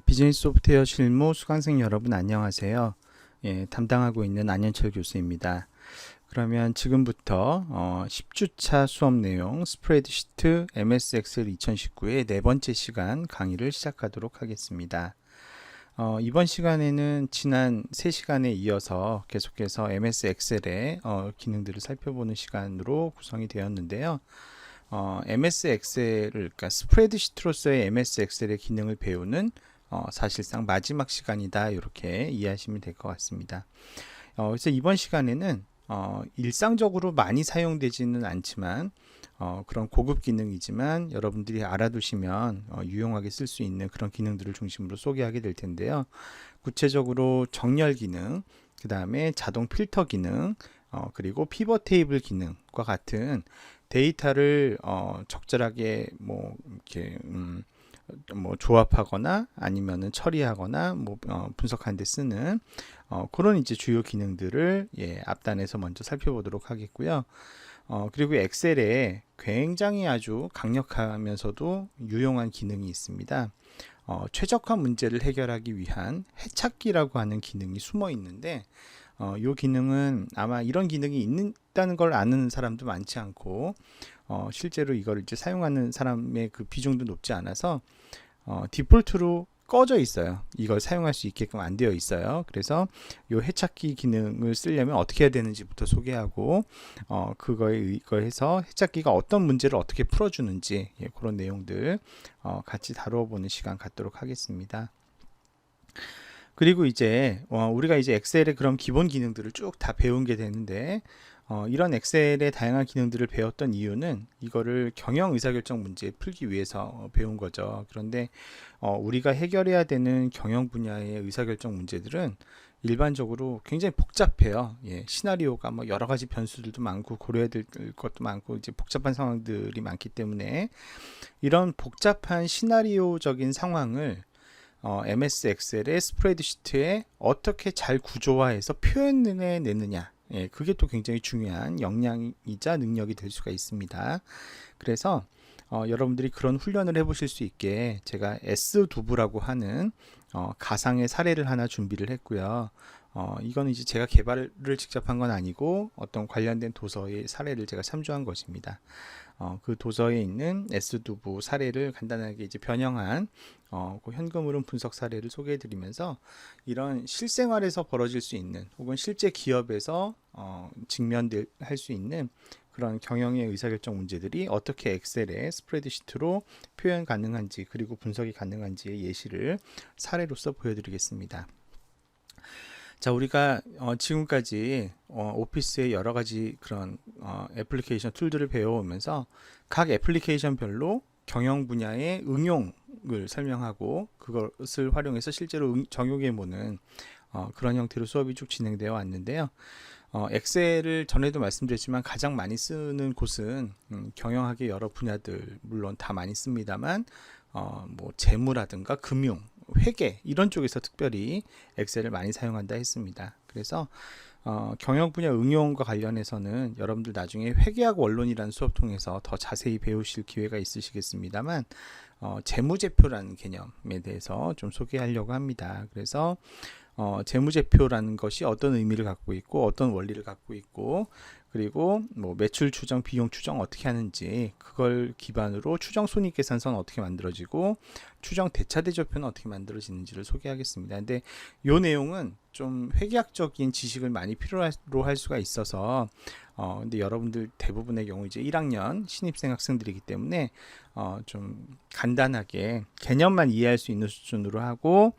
비즈니스 소프트웨어 실무 수강생 여러분 안녕하세요. 담당하고 있는 안현철 교수입니다. 그러면 지금부터 10주차 수업 내용 스프레드시트 MS 엑셀 2019의 네 번째 시간 강의를 시작하도록 하겠습니다. 이번 시간에는 지난 3시간에 이어서 계속해서 MS 엑셀의 기능들을 살펴보는 시간으로 구성이 되었는데요. MS 엑셀을, 그러니까 스프레드시트로서의 MS 엑셀의 기능을 배우는 사실상 마지막 시간이다, 이렇게 이해하시면 될 것 같습니다. 그래서 이번 시간에는 일상적으로 많이 사용되지는 않지만 그런 고급 기능이지만 여러분들이 알아두시면 유용하게 쓸 수 있는 그런 기능들을 중심으로 소개하게 될 텐데요. 구체적으로 정렬 기능, 그 다음에 자동 필터 기능, 그리고 피벗 테이블 기능과 같은 데이터를 적절하게 이렇게 조합하거나 아니면은 처리하거나 분석하는 데 쓰는 그런 이제 주요 기능들을 앞단에서 먼저 살펴보도록 하겠고요. 그리고 엑셀에 굉장히 아주 강력하면서도 유용한 기능이 있습니다. 최적화 문제를 해결하기 위한 해찾기라고 하는 기능이 숨어 있는데, 이 기능은 아마 이런 기능이 있다는 걸 아는 사람도 많지 않고, 실제로 이걸 이제 사용하는 사람의 그 비중도 높지 않아서 디폴트로 꺼져 있어요. 이걸 사용할 수 있게끔 안 되어 있어요. 그래서 이 해찾기 기능을 쓰려면 어떻게 해야 되는지부터 소개하고, 그거에 의거해서 해찾기가 어떤 문제를 어떻게 풀어주는지, 그런 내용들 같이 다뤄보는 시간 갖도록 하겠습니다. 그리고 이제 우리가 이제 엑셀의 그런 기본 기능들을 쭉 다 배운 게 되는데, 이런 엑셀의 다양한 기능들을 배웠던 이유는 이거를 경영 의사결정 문제 풀기 위해서 배운 거죠. 그런데 우리가 해결해야 되는 경영 분야의 의사결정 문제들은 일반적으로 굉장히 복잡해요. 시나리오가 여러 가지 변수들도 많고 고려해야 될 것도 많고 이제 복잡한 상황들이 많기 때문에 이런 복잡한 시나리오적인 상황을 MS 엑셀의 스프레드시트에 어떻게 잘 구조화해서 표현해 내느냐, 그게 또 굉장히 중요한 역량이자 능력이 될 수가 있습니다. 그래서 여러분들이 그런 훈련을 해보실 수 있게 제가 S두부라고 하는 가상의 사례를 하나 준비를 했고요. 이거는 이제 제가 개발을 직접 한 건 아니고 어떤 관련된 도서의 사례를 제가 참조한 것입니다. 그 도서에 있는 S두부 사례를 간단하게 이제 변형한 그 현금 흐름 분석 사례를 소개해 드리면서 이런 실생활에서 벌어질 수 있는 혹은 실제 기업에서 직면할 수 있는 그런 경영의 의사결정 문제들이 어떻게 엑셀의 스프레드시트로 표현 가능한지 그리고 분석이 가능한지의 예시를 사례로서 보여드리겠습니다. 자, 우리가 지금까지 오피스의 여러 가지 그런 애플리케이션 툴들을 배워오면서 각 애플리케이션별로 경영 분야의 응용을 설명하고 그것을 활용해서 실제로 적용해보는 그런 형태로 수업이 쭉 진행되어 왔는데요. 엑셀을 전에도 말씀드렸지만 가장 많이 쓰는 곳은 경영학의 여러 분야들 물론 다 많이 씁니다만 재무라든가 금융, 회계 이런 쪽에서 특별히 엑셀을 많이 사용한다 했습니다. 그래서 경영 분야 응용과 관련해서는 여러분들 나중에 회계학 원론이라는 수업 통해서 더 자세히 배우실 기회가 있으시겠습니다만 재무제표라는 개념에 대해서 좀 소개하려고 합니다. 그래서 재무제표라는 것이 어떤 의미를 갖고 있고 어떤 원리를 갖고 있고 그리고 매출 추정, 비용 추정 어떻게 하는지 그걸 기반으로 추정 손익계산서는 어떻게 만들어지고 추정 대차대조표는 어떻게 만들어지는지를 소개하겠습니다. 근데 이 내용은 좀 회계학적인 지식을 많이 필요로 할 수가 있어서 근데 여러분들 대부분의 경우 이제 1학년 신입생 학생들이기 때문에 좀 간단하게 개념만 이해할 수 있는 수준으로 하고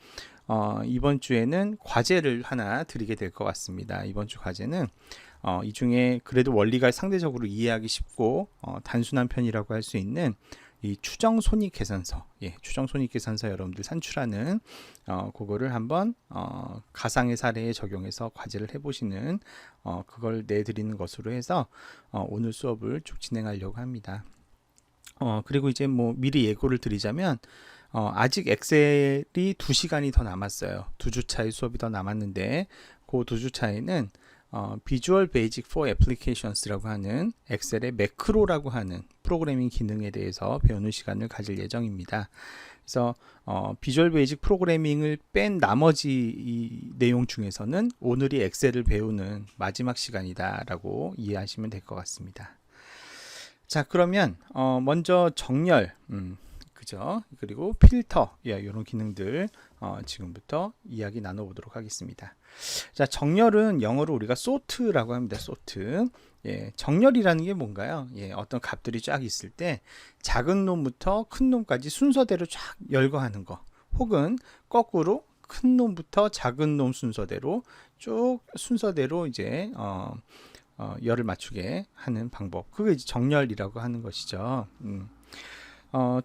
이번 주에는 과제를 하나 드리게 될 것 같습니다. 이번 주 과제는 이 중에 그래도 원리가 상대적으로 이해하기 쉽고 단순한 편이라고 할 수 있는 이 추정 손익 계산서, 추정 손익 계산서 여러분들 산출하는 그거를 한번 가상의 사례에 적용해서 과제를 해보시는 그걸 내드리는 것으로 해서 오늘 수업을 쭉 진행하려고 합니다. 그리고 이제 미리 예고를 드리자면 아직 엑셀이 2시간이 더 남았어요. 2주차의 수업이 더 남았는데 그 2주차에는 비주얼 베이직 포 애플리케이션스라고 하는 엑셀의 매크로라고 하는 프로그래밍 기능에 대해서 배우는 시간을 가질 예정입니다. 그래서 비주얼 베이직 프로그래밍을 뺀 나머지 이 내용 중에서는 오늘이 엑셀을 배우는 마지막 시간이다라고 이해하시면 될 것 같습니다. 자, 그러면 먼저 정렬, 그죠? 그리고 필터, 이런 기능들 지금부터 이야기 나눠보도록 하겠습니다. 자, 정렬은 영어로 우리가 sort라고 합니다. sort. 정렬이라는 게 뭔가요? 어떤 값들이 쫙 있을 때 작은 놈부터 큰 놈까지 순서대로 쫙 열거하는 거, 혹은 거꾸로 큰 놈부터 작은 놈 순서대로 쭉 순서대로 이제 열을 맞추게 하는 방법, 그게 이제 정렬이라고 하는 것이죠.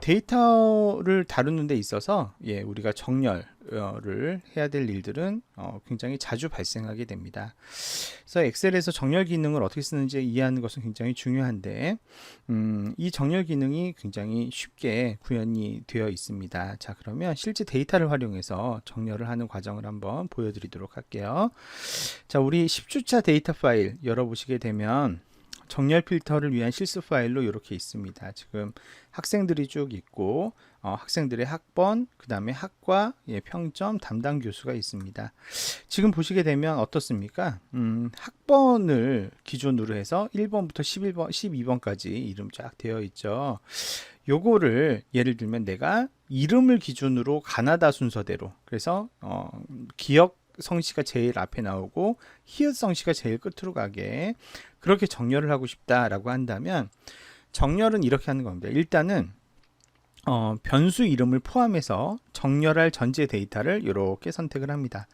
데이터를 다루는 데 있어서 우리가 정렬을 해야 될 일들은 굉장히 자주 발생하게 됩니다. 그래서 엑셀에서 정렬 기능을 어떻게 쓰는지 이해하는 것은 굉장히 중요한데 이 정렬 기능이 굉장히 쉽게 구현이 되어 있습니다. 자, 그러면 실제 데이터를 활용해서 정렬을 하는 과정을 한번 보여드리도록 할게요. 자, 우리 10주차 데이터 파일 열어보시게 되면 정렬 필터를 위한 실습 파일로 이렇게 있습니다. 지금 학생들이 쭉 있고 학생들의 학번, 그 다음에 학과, 평점, 담당 교수가 있습니다. 지금 보시게 되면 어떻습니까? 학번을 기준으로 해서 1번부터 12번까지 이름 쫙 되어 있죠. 요거를 예를 들면 내가 이름을 기준으로 가나다 순서대로, 그래서 기억 성씨가 제일 앞에 나오고 히읗 성씨가 제일 끝으로 가게 그렇게 정렬을 하고 싶다라고 한다면 정렬은 이렇게 하는 겁니다. 일단은 변수 이름을 포함해서 정렬할 전체 데이터를 이렇게 선택을 합니다.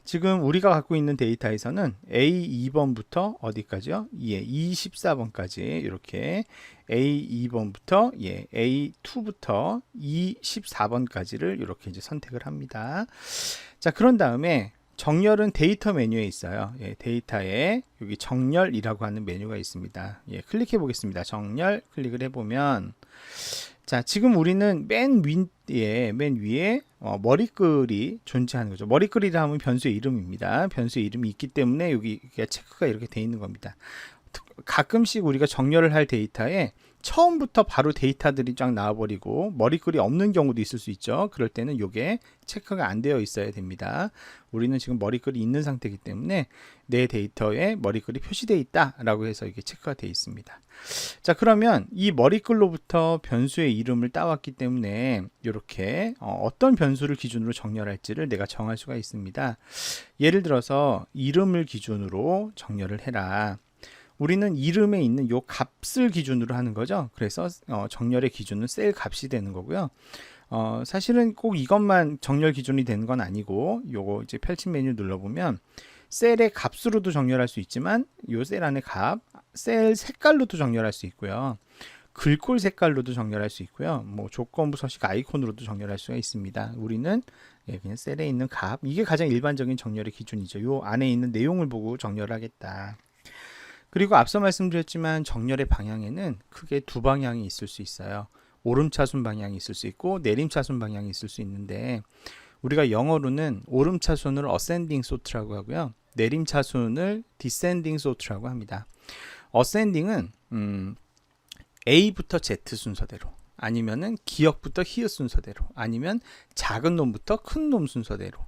지금 우리가 갖고 있는 데이터에서는 A2번부터 어디까지요? 24번까지 이렇게 A2번부터 A2부터 24번까지를 이렇게 이제 선택을 합니다. 자, 그런 다음에 정렬은 데이터 메뉴에 있어요. 데이터에 여기 정렬이라고 하는 메뉴가 있습니다. 클릭해 보겠습니다. 정렬 클릭을 해보면 자, 지금 우리는 맨 위에 머리글이 존재하는 거죠. 머리글이라 하면 변수의 이름입니다. 변수의 이름이 있기 때문에 여기 체크가 이렇게 돼 있는 겁니다. 가끔씩 우리가 정렬을 할 데이터에 처음부터 바로 데이터들이 쫙 나와버리고 머리글이 없는 경우도 있을 수 있죠. 그럴 때는 이게 체크가 안 되어 있어야 됩니다. 우리는 지금 머리글이 있는 상태이기 때문에 내 데이터에 머리글이 표시되어 있다 라고 해서 이게 체크가 되어 있습니다. 자, 그러면 이 머리글로부터 변수의 이름을 따왔기 때문에 이렇게 어떤 변수를 기준으로 정렬할지를 내가 정할 수가 있습니다. 예를 들어서 이름을 기준으로 정렬을 해라. 우리는 이름에 있는 요 값을 기준으로 하는 거죠. 그래서 정렬의 기준은 셀 값이 되는 거고요. 사실은 꼭 이것만 정렬 기준이 되는 건 아니고 요거 이제 펼친 메뉴 눌러보면 셀의 값으로도 정렬할 수 있지만 요 셀 안에 값, 셀 색깔로도 정렬할 수 있고요. 글꼴 색깔로도 정렬할 수 있고요. 뭐 조건부 서식 아이콘으로도 정렬할 수가 있습니다. 우리는 그냥 셀에 있는 값, 이게 가장 일반적인 정렬의 기준이죠. 요 안에 있는 내용을 보고 정렬하겠다. 그리고 앞서 말씀드렸지만 정렬의 방향에는 크게 두 방향이 있을 수 있어요. 오름차순 방향이 있을 수 있고 내림차순 방향이 있을 수 있는데 우리가 영어로는 오름차순을 ascending sort라고 하고요. 내림차순을 descending sort라고 합니다. ascending은 A부터 Z 순서대로, 아니면은 기억부터 히읗 순서대로, 아니면 작은 놈부터 큰 놈 순서대로.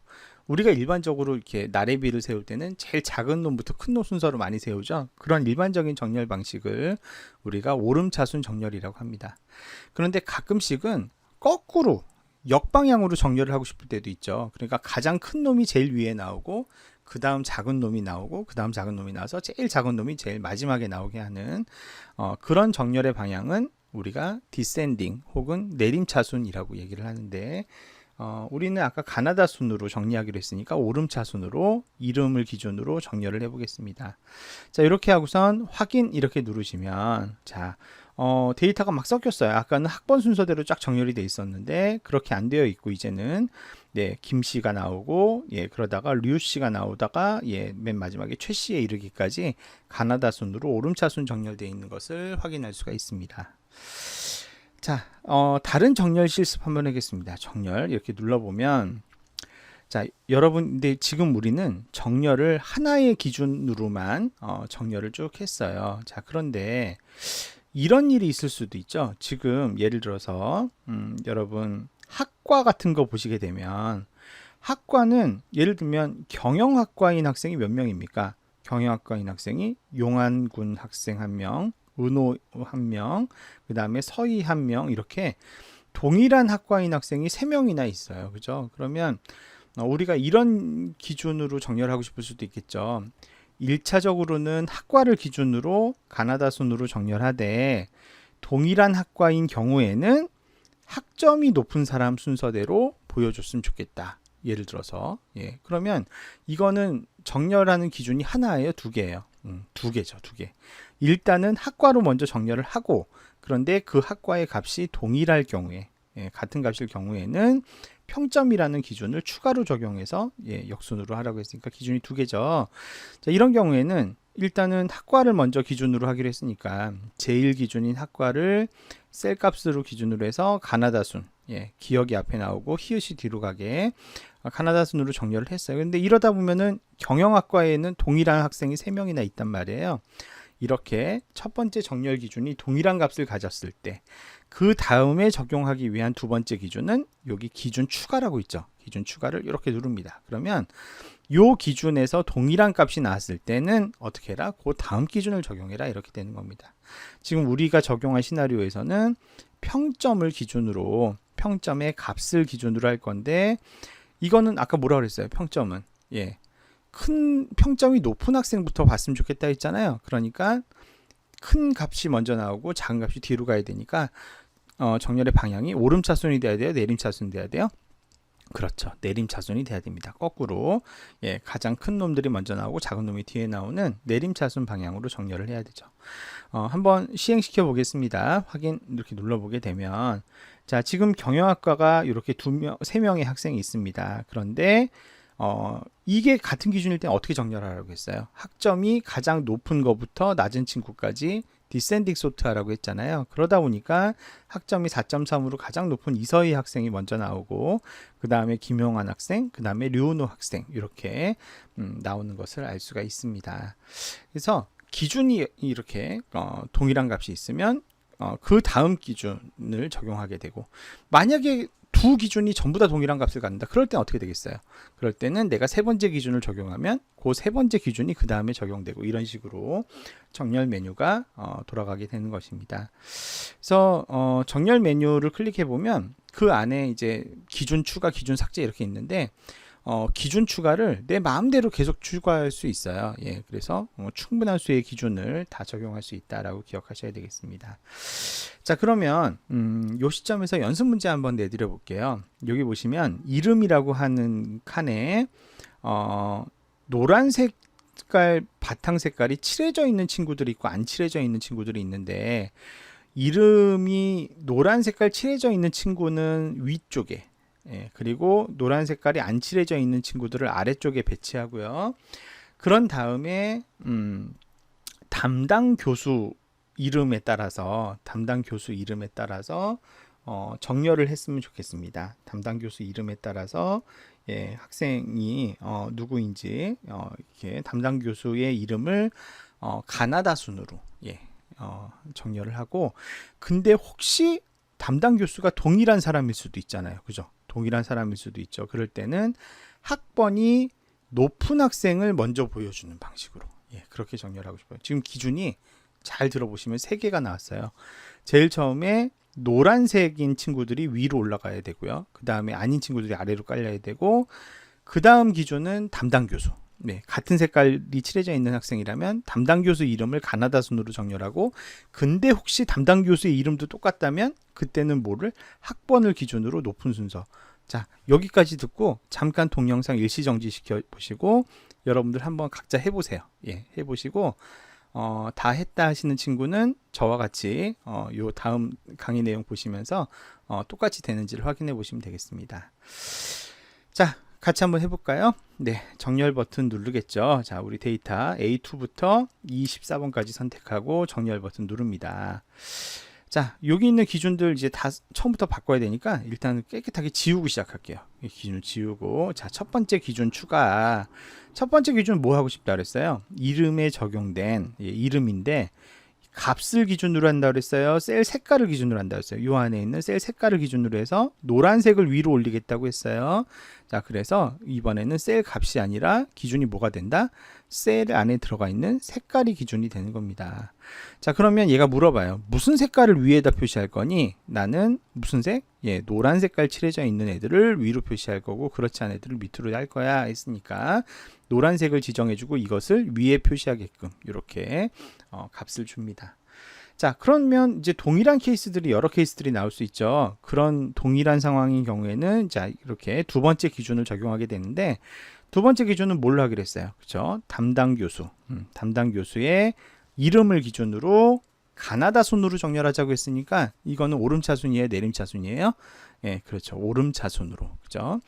우리가 일반적으로 이렇게 나래비를 세울 때는 제일 작은 놈부터 큰 놈 순서로 많이 세우죠. 그런 일반적인 정렬 방식을 우리가 오름차순 정렬이라고 합니다. 그런데 가끔씩은 거꾸로 역방향으로 정렬을 하고 싶을 때도 있죠. 그러니까 가장 큰 놈이 제일 위에 나오고 그 다음 작은 놈이 나오고 그 다음 작은 놈이 나와서 제일 작은 놈이 제일 마지막에 나오게 하는 그런 정렬의 방향은 우리가 descending 혹은 내림차순이라고 얘기를 하는데 우리는 아까 가나다 순으로 정리하기로 했으니까 오름차순으로 이름을 기준으로 정렬을 해보겠습니다. 자, 이렇게 하고선 확인 이렇게 누르시면 자, 데이터가 막 섞였어요. 아까는 학번 순서대로 쫙 정렬이 돼 있었는데 그렇게 안 되어 있고 이제는 김씨가 나오고 그러다가 류씨가 나오다가 맨 마지막에 최씨에 이르기까지 가나다 순으로 오름차순 정렬되어 있는 것을 확인할 수가 있습니다. 자, 다른 정렬 실습 한번 하겠습니다. 정렬 이렇게 눌러보면 자, 여러분, 근데 지금 우리는 정렬을 하나의 기준으로만 정렬을 쭉 했어요. 자, 그런데 이런 일이 있을 수도 있죠. 지금 예를 들어서 여러분 학과 같은 거 보시게 되면 학과는 예를 들면 경영학과인 학생이 몇 명입니까? 경영학과인 학생이 용안군 학생 1명, 은호 1명, 그 다음에 서희 1명, 이렇게 동일한 학과인 학생이 3명이나 있어요. 그죠? 그러면 우리가 이런 기준으로 정렬하고 싶을 수도 있겠죠. 1차적으로는 학과를 기준으로 가나다 순으로 정렬하되, 동일한 학과인 경우에는 학점이 높은 사람 순서대로 보여줬으면 좋겠다. 예를 들어서, 그러면 이거는 정렬하는 기준이 하나예요, 두 개예요? 두 개죠, 두 개. 일단은 학과로 먼저 정렬을 하고, 그런데 그 학과의 값이 동일할 경우에, 같은 값일 경우에는 평점이라는 기준을 추가로 적용해서 역순으로 하라고 했으니까 기준이 두 개죠. 자, 이런 경우에는 일단은 학과를 먼저 기준으로 하기로 했으니까 제일 기준인 학과를 셀 값으로 기준으로 해서 가나다 순, 기억이 앞에 나오고 히읗이 뒤로 가게 가나다 순으로 정렬을 했어요. 근데 이러다 보면은 경영학과에는 동일한 학생이 3명이나 있단 말이에요. 이렇게 첫 번째 정렬 기준이 동일한 값을 가졌을 때, 그 다음에 적용하기 위한 두 번째 기준은 여기 기준 추가라고 있죠. 기준 추가를 이렇게 누릅니다. 그러면 요 기준에서 동일한 값이 나왔을 때는 어떻게 해라? 그 다음 기준을 적용해라. 이렇게 되는 겁니다. 지금 우리가 적용한 시나리오에서는 평점을 기준으로, 평점의 값을 기준으로 할 건데, 이거는 아까 뭐라 그랬어요? 평점은 큰 평점이 높은 학생부터 봤으면 좋겠다 했잖아요. 그러니까 큰 값이 먼저 나오고 작은 값이 뒤로 가야 되니까 정렬의 방향이 오름차순이 돼야 돼요? 내림차순이 돼야 돼요? 그렇죠. 내림차순이 돼야 됩니다. 거꾸로 가장 큰 놈들이 먼저 나오고 작은 놈이 뒤에 나오는 내림차순 방향으로 정렬을 해야 되죠. 한번 시행시켜 보겠습니다. 확인 이렇게 눌러보게 되면, 자, 지금 경영학과가 이렇게 3명의 학생이 있습니다. 그런데 이게 같은 기준일 때 어떻게 정렬하라고 했어요? 학점이 가장 높은 것부터 낮은 친구까지 디센딩 소트하라고 했잖아요. 그러다 보니까 학점이 4.3으로 가장 높은 이서희 학생이 먼저 나오고, 그 다음에 김용환 학생, 그 다음에 류은호 학생, 이렇게 나오는 것을 알 수가 있습니다. 그래서 기준이 이렇게 동일한 값이 있으면 그 다음 기준을 적용하게 되고, 만약에 두 기준이 전부 다 동일한 값을 갖는다. 그럴 때는 어떻게 되겠어요? 그럴 때는 내가 세 번째 기준을 적용하면 그 세 번째 기준이 그 다음에 적용되고, 이런 식으로 정렬 메뉴가 돌아가게 되는 것입니다. 그래서 정렬 메뉴를 클릭해 보면 그 안에 이제 기준 추가, 기준 삭제 이렇게 있는데, 기준 추가를 내 마음대로 계속 추가할 수 있어요. 그래서 충분한 수의 기준을 다 적용할 수 있다라고 기억하셔야 되겠습니다. 자, 그러면 요 시점에서 연습 문제 한번 내드려 볼게요. 여기 보시면 이름이라고 하는 칸에 노란색 색깔 바탕 색깔이 칠해져 있는 친구들이 있고 안 칠해져 있는 친구들이 있는데, 이름이 노란 색깔 칠해져 있는 친구는 위쪽에, 그리고 노란 색깔이 안 칠해져 있는 친구들을 아래쪽에 배치하고요. 그런 다음에 담당 교수 이름에 따라서 정렬을 했으면 좋겠습니다. 담당 교수 이름에 따라서 학생이 누구인지 이렇게 담당 교수의 이름을 가나다 순으로 정렬을 하고, 근데 혹시 담당 교수가 동일한 사람일 수도 있잖아요. 그죠? 동일한 사람일 수도 있죠. 그럴 때는 학번이 높은 학생을 먼저 보여주는 방식으로 그렇게 정렬하고 싶어요. 지금 기준이 잘 들어보시면 3개가 나왔어요. 제일 처음에 노란색인 친구들이 위로 올라가야 되고요. 그 다음에 아닌 친구들이 아래로 깔려야 되고, 그 다음 기준은 담당 교수. 같은 색깔이 칠해져 있는 학생이라면 담당 교수 이름을 가나다 순으로 정렬하고, 근데 혹시 담당 교수의 이름도 똑같다면 그때는 뭐를 학번을 기준으로 높은 순서. 자, 여기까지 듣고 잠깐 동영상 일시정지 시켜 보시고 여러분들 한번 각자 해보세요. 해보시고 다 했다 하시는 친구는 저와 같이 요 다음 강의 내용 보시면서 똑같이 되는지를 확인해 보시면 되겠습니다. 자, 같이 한번 해볼까요? 정렬 버튼 누르겠죠. 자, 우리 데이터 A2부터 24번까지 선택하고 정렬 버튼 누릅니다. 자, 여기 있는 기준들 이제 다 처음부터 바꿔야 되니까 일단 깨끗하게 지우고 시작할게요. 기준을 지우고, 자, 첫 번째 기준 추가. 첫 번째 기준 뭐 하고 싶다 그랬어요? 이름에 적용된 이름인데 값을 기준으로 한다 그랬어요? 셀 색깔을 기준으로 한다 그랬어요? 요 안에 있는 셀 색깔을 기준으로 해서 노란색을 위로 올리겠다고 했어요. 자, 그래서 이번에는 셀 값이 아니라 기준이 뭐가 된다? 셀 안에 들어가 있는 색깔이 기준이 되는 겁니다. 자, 그러면 얘가 물어봐요. 무슨 색깔을 위에다 표시할 거니? 나는 무슨 색? 예, 노란 색깔 칠해져 있는 애들을 위로 표시할 거고 그렇지 않은 애들을 밑으로 할 거야 했으니까 노란색을 지정해주고 이것을 위에 표시하게끔 이렇게 값을 줍니다. 자, 그러면 이제 동일한 케이스들이 여러 케이스들이 나올 수 있죠. 그런 동일한 상황인 경우에는 자, 이렇게 두 번째 기준을 적용하게 되는데 두 번째 기준은 뭘로 하기로 했어요? 그렇죠? 담당 교수. 담당 교수의 이름을 기준으로 가나다 순으로 정렬하자고 했으니까 이거는 오름차순이에요, 내림차순이에요? 예, 그렇죠. 오름차순으로 그죠?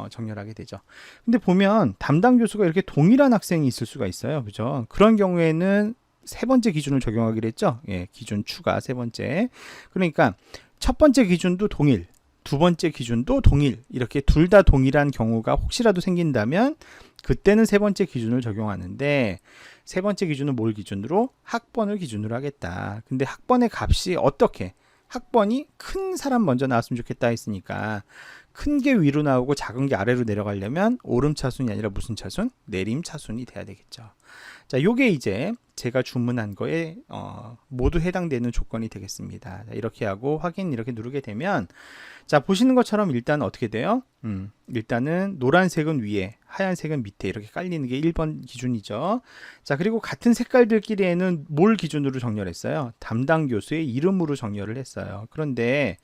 정렬하게 되죠. 근데 보면 담당 교수가 이렇게 동일한 학생이 있을 수가 있어요, 그죠? 그런 경우에는 세 번째 기준을 적용하기로 했죠. 예, 기준 추가 세 번째. 그러니까 첫 번째 기준도 동일, 두 번째 기준도 동일, 이렇게 둘 다 동일한 경우가 혹시라도 생긴다면 그때는 세 번째 기준을 적용하는데 세 번째 기준은 뭘 기준으로? 학번을 기준으로 하겠다. 근데 학번의 값이 어떻게? 학번이 큰 사람 먼저 나왔으면 좋겠다 했으니까 큰 게 위로 나오고 작은 게 아래로 내려가려면 오름차순이 아니라 무슨 차순? 내림차순이 돼야 되겠죠. 자, 요게 이제 제가 주문한 거에 모두 해당되는 조건이 되겠습니다. 자, 이렇게 하고 확인 이렇게 누르게 되면 자, 보시는 것처럼 일단 어떻게 돼요? 일단은 노란색은 위에, 하얀색은 밑에 이렇게 깔리는 게 1번 기준이죠. 자, 그리고 같은 색깔들끼리에는 뭘 기준으로 정렬했어요? 담당 교수의 이름으로 정렬을 했어요. 그런데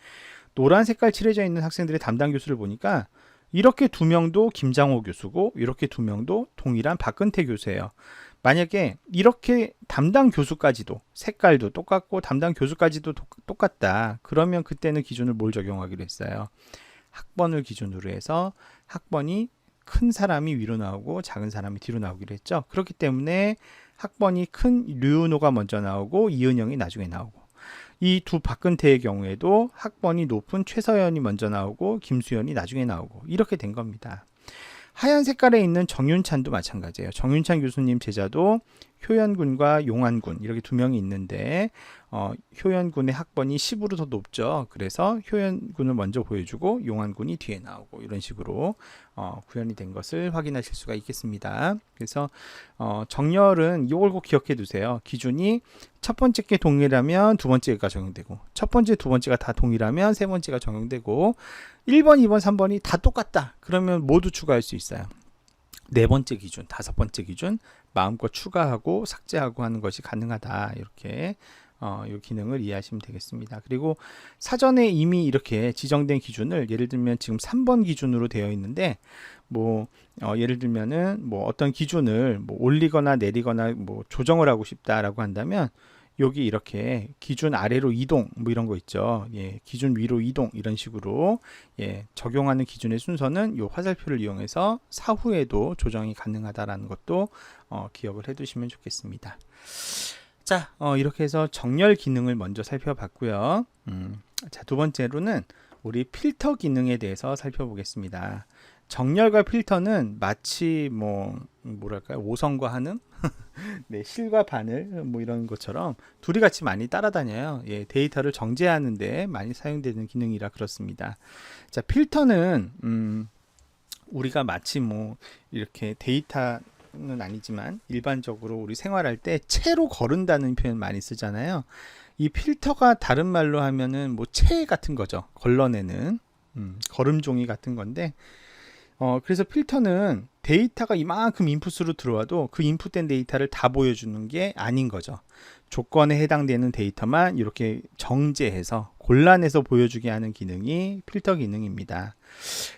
노란 색깔 칠해져 있는 학생들의 담당 교수를 보니까 이렇게 두 명도 김장호 교수고 이렇게 두 명도 동일한 박근태 교수예요. 만약에 이렇게 담당 교수까지도 색깔도 똑같고 담당 교수까지도 똑같다. 그러면 그때는 기준을 뭘 적용하기로 했어요? 학번을 기준으로 해서 학번이 큰 사람이 위로 나오고 작은 사람이 뒤로 나오기로 했죠. 그렇기 때문에 학번이 큰 류은호가 먼저 나오고 이은영이 나중에 나오고 이 두 박근태의 경우에도 학번이 높은 최서연이 먼저 나오고 김수현이 나중에 나오고 이렇게 된 겁니다. 하얀 색깔에 있는 정윤찬도 마찬가지예요. 정윤찬 교수님 제자도 효연군과 용환군 이렇게 두 명이 있는데 효연군의 학번이 10으로 더 높죠. 그래서 효연군을 먼저 보여주고 용환군이 뒤에 나오고 이런 식으로 구현이 된 것을 확인하실 수가 있겠습니다. 그래서 정렬은 이걸 꼭 기억해 두세요. 기준이 첫 번째 게 동일하면 두 번째가 적용되고 첫 번째, 두 번째가 다 동일하면 세 번째가 적용되고 1번, 2번, 3번이 다 똑같다. 그러면 모두 추가할 수 있어요. 네 번째 기준, 다섯 번째 기준 마음껏 추가하고 삭제하고 하는 것이 가능하다. 이렇게 이 기능을 이해하시면 되겠습니다. 그리고 사전에 이미 이렇게 지정된 기준을 예를 들면 지금 3번 기준으로 되어 있는데 예를 들면은 어떤 기준을 올리거나 내리거나 조정을 하고 싶다라고 한다면 여기 이렇게 기준 아래로 이동 이런 거 있죠. 예, 기준 위로 이동 이런 식으로 적용하는 기준의 순서는 이 화살표를 이용해서 사후에도 조정이 가능하다라는 것도 기억을 해두시면 좋겠습니다. 자, 이렇게 해서 정렬 기능을 먼저 살펴봤고요. 자, 두 번째로는 우리 필터 기능에 대해서 살펴보겠습니다. 정렬과 필터는 마치 뭐랄까요, 오성과 한음, 네, 실과 바늘 이런 것처럼 둘이 같이 많이 따라다녀요. 예, 데이터를 정제하는데 많이 사용되는 기능이라 그렇습니다. 자, 필터는 우리가 마치 이렇게 데이터는 아니지만 일반적으로 우리 생활할 때 채로 거른다는 표현 많이 쓰잖아요. 이 필터가 다른 말로 하면은 채 같은 거죠. 걸러내는 걸음종이 같은 건데. 그래서 필터는 데이터가 이만큼 인풋으로 들어와도 그 인풋된 데이터를 다 보여주는 게 아닌 거죠. 조건에 해당되는 데이터만 이렇게 정제해서 골라내서 보여주게 하는 기능이 필터 기능입니다.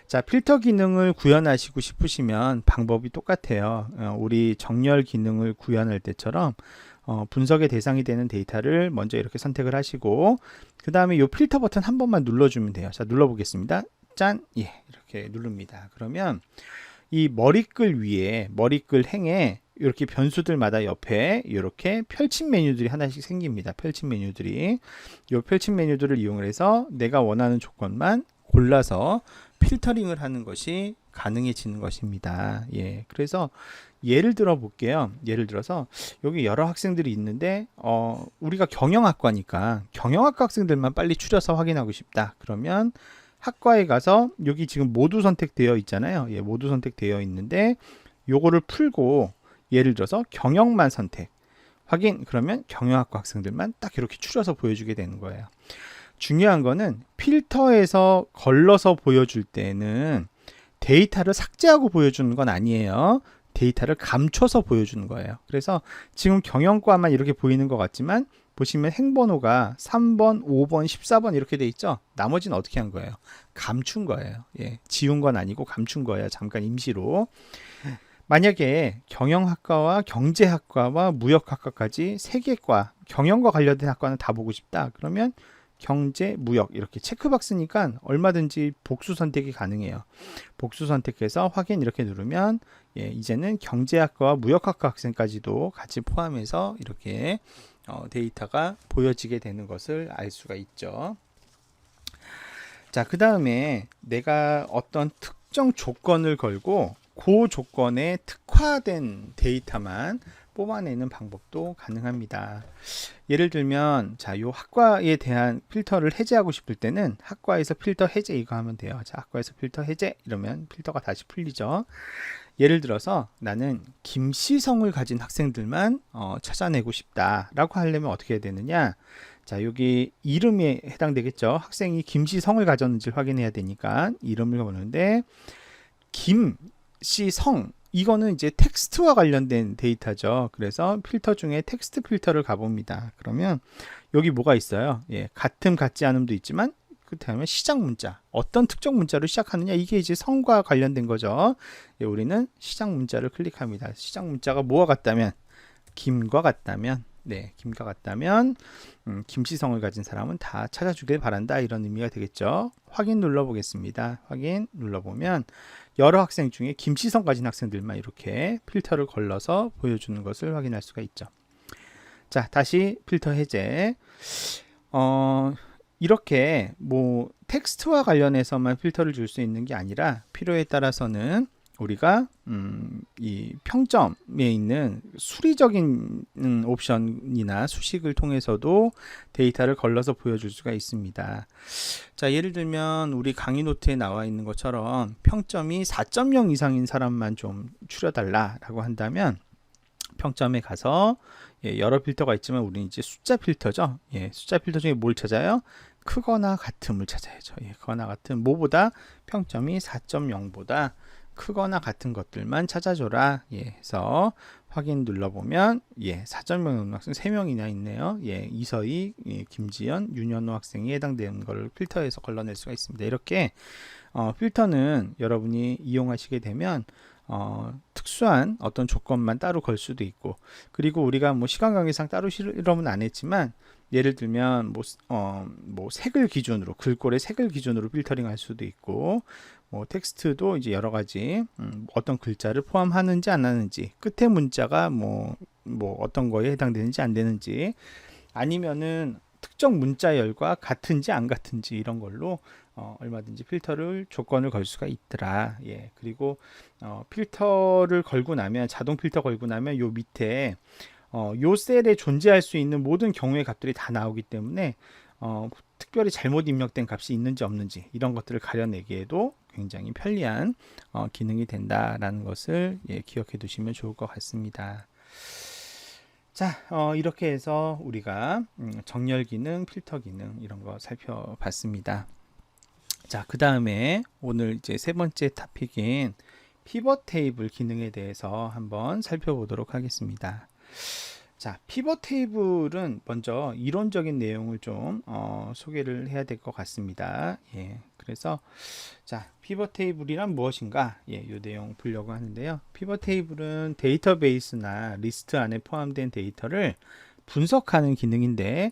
자, 필터 기능을 구현하시고 싶으시면 방법이 똑같아요. 우리 정렬 기능을 구현할 때처럼 분석의 대상이 되는 데이터를 먼저 이렇게 선택을 하시고 그 다음에 이 필터 버튼 한 번만 눌러주면 돼요. 자, 눌러보겠습니다. 짠! 예, 이렇게 누릅니다. 그러면 이 머리글 위에, 머리글 행에 이렇게 변수들마다 옆에 이렇게 펼친 메뉴들이 하나씩 생깁니다. 펼친 메뉴들이. 이 펼친 메뉴들을 이용을 해서 내가 원하는 조건만 골라서 필터링을 하는 것이 가능해지는 것입니다. 예, 그래서 예를 들어 볼게요. 예를 들어서 여기 여러 학생들이 있는데 우리가 경영학과니까 경영학과 학생들만 빨리 추려서 확인하고 싶다. 그러면 학과에 가서 여기 지금 모두 선택되어 있잖아요. 예, 모두 선택되어 있는데 요거를 풀고 예를 들어서 경영만 선택 확인, 그러면 경영학과 학생들만 딱 이렇게 추려서 보여주게 되는 거예요. 중요한 거는 필터에서 걸러서 보여줄 때는 데이터를 삭제하고 보여주는 건 아니에요. 데이터를 감춰서 보여주는 거예요. 그래서 지금 경영과만 이렇게 보이는 것 같지만 보시면 행번호가 3번, 5번, 14번 이렇게 돼 있죠. 나머지는 어떻게 한 거예요? 감춘 거예요. 예, 지운 건 아니고 감춘 거예요. 잠깐 임시로. 만약에 경영학과와 경제학과와 무역학과까지 3개과 경영과 관련된 학과는 다 보고 싶다. 그러면 경제, 무역 이렇게 체크박스니까 얼마든지 복수 선택이 가능해요. 복수 선택해서 확인 이렇게 누르면 예, 이제는 경제학과와 무역학과 학생까지도 같이 포함해서 이렇게 데이터가 보여지게 되는 것을 알 수가 있죠. 자, 그 다음에 내가 어떤 특정 조건을 걸고 그 조건에 특화된 데이터만 뽑아내는 방법도 가능합니다. 예를 들면 요 학과에 대한 필터를 해제하고 싶을 때는 학과에서 필터 해제 이거 하면 돼요. 자, 학과에서 필터 해제 이러면 필터가 다시 풀리죠. 예를 들어서 나는 김씨성을 가진 학생들만 찾아내고 싶다라고 하려면 어떻게 해야 되느냐? 자, 여기 이름에 해당되겠죠. 학생이 김씨성을 가졌는지 확인해야 되니까 이름을 보는데 김씨성 이거는 이제 텍스트와 관련된 데이터죠. 그래서 필터 중에 텍스트 필터를 가봅니다. 그러면 여기 뭐가 있어요? 예, 같음 같지 않음도 있지만 그 다음에 시작 문자 어떤 특정 문자로 시작하느냐 이게 이제 성과 관련된 거죠. 예, 우리는 시작 문자를 클릭합니다. 시작 문자가 뭐와 같다면 김과 같다면 네, 김과 같다면 김씨성을 가진 사람은 다 찾아주길 바란다 이런 의미가 되겠죠. 확인 눌러보겠습니다. 확인 눌러보면 여러 학생 중에 김씨성 가진 학생들만 이렇게 필터를 걸러서 보여주는 것을 확인할 수가 있죠. 자, 다시 필터 해제. 이렇게 뭐 텍스트와 관련해서만 필터를 줄 수 있는 게 아니라 필요에 따라서는 우리가 이 평점에 있는 수리적인 옵션이나 수식을 통해서도 데이터를 걸러서 보여줄 수가 있습니다. 자, 예를 들면 우리 강의 노트에 나와 있는 것처럼 평점이 4.0 이상인 사람만 좀 추려달라라고 한다면 평점에 가서 예, 여러 필터가 있지만 우리는 이제 숫자 필터죠. 예, 숫자 필터 중에 뭘 찾아요? 크거나 같음을 찾아야죠. 예, 크거나 같음 뭐보다 평점이 4.0보다 크거나 같은 것들만 찾아줘라. 예, 해서 확인 눌러보면 예, 4.0 학생 3명이나 있네요. 예, 이서희, 예, 김지연, 윤현호 학생이 해당되는 걸 필터에서 걸러낼 수가 있습니다. 이렇게 필터는 여러분이 이용하시게 되면 특수한 어떤 조건만 따로 걸 수도 있고 그리고 우리가 뭐 시간 관계상 따로 실험은 안 했지만 예를 들면 뭐 색을 기준으로 글꼴의 색을 기준으로 필터링 할 수도 있고 뭐 텍스트도 이제 여러 가지 어떤 글자를 포함하는지 안 하는지 끝에 문자가 뭐 어떤 거에 해당되는지 안 되는지 아니면은 특정 문자열과 같은지 안 같은지 이런 걸로 얼마든지 필터를 조건을 걸 수가 있더라. 예, 그리고 필터를 걸고 나면 자동 필터 걸고 나면 요 밑에 요 셀에 존재할 수 있는 모든 경우의 값들이 다 나오기 때문에 특별히 잘못 입력된 값이 있는지 없는지 이런 것들을 가려내기에도 굉장히 편리한 기능이 된다라는 것을 예, 기억해 두시면 좋을 것 같습니다. 자, 이렇게 해서 우리가 정렬 기능, 필터 기능 이런 거 살펴봤습니다. 자, 그 다음에 오늘 이제 세 번째 토픽인 피벗 테이블 기능에 대해서 한번 살펴보도록 하겠습니다. 자, 피벗 테이블은 먼저 이론적인 내용을 좀 소개를 해야 될 것 같습니다. 예, 그래서 자, 피벗 테이블이란 무엇인가? 예, 이 내용 보려고 하는데요. 피벗 테이블은 데이터베이스나 리스트 안에 포함된 데이터를 분석하는 기능인데